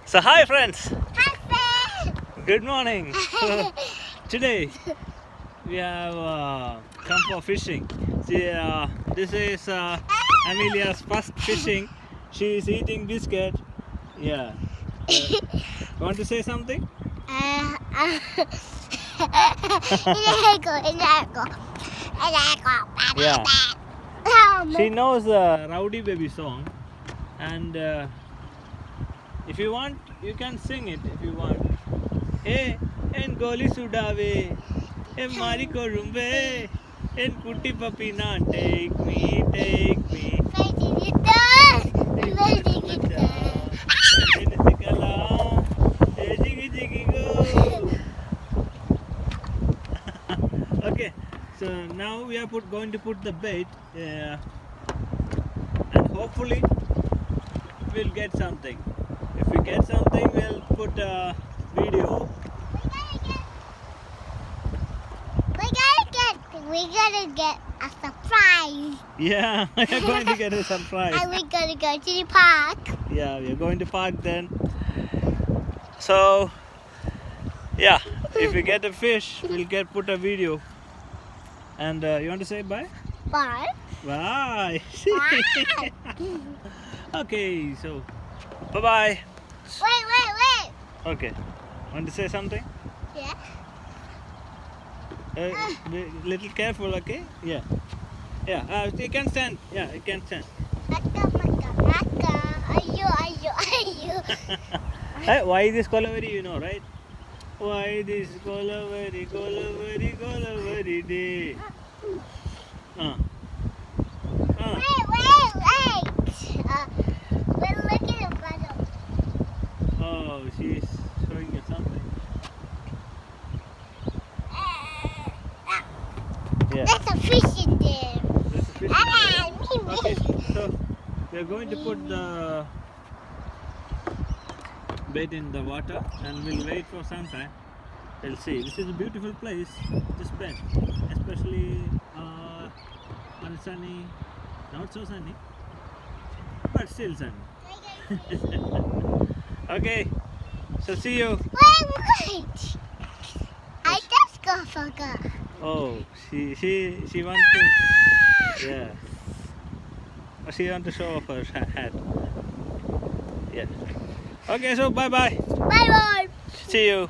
So hi friends, Hi, good morning. Today we have come for fishing. See, this is Amelia's first fishing. She is eating biscuit. Yeah. Want to say something? Yeah. She knows the Rowdy Baby song, and if you want, you can sing it if you want. Hey, en goli sudave, en mari korumbe, en kutti papina, take me, take me. En sikala, hey jiggy jiggy go. Okay, so now we are going to put the bait, and hopefully we'll get something. If we get something, we'll put a video. We're gonna get a surprise. Yeah, we are going to get a surprise. And we're gonna go to the park. Yeah, we are going to park then. So, yeah, if we get a fish, we'll put a video. And you want to say bye? Bye. Bye. Bye. Okay, so bye bye. Wait. Okay, want to say something? Yeah. Be little careful, okay? Yeah. Yeah, you can stand. Yeah, you can stand. Maka. Ayo. Hey, why this Kolaveri, you know, right? Why this Kolaveri day? Wait. We're looking at the bottom. Oh, she's showing you something. Yeah, There's a fish in there. there's a fish. Okay, so we're going to put the bait in the water and we'll wait for some time. We'll see. This is a beautiful place to spend, especially on sunny, not so sunny, but still sunny. Okay, so see you. Wait. I just forgot. Oh, she wants to, yeah. She wants to show off her hat. Yeah. Okay, so bye bye. Bye. See you.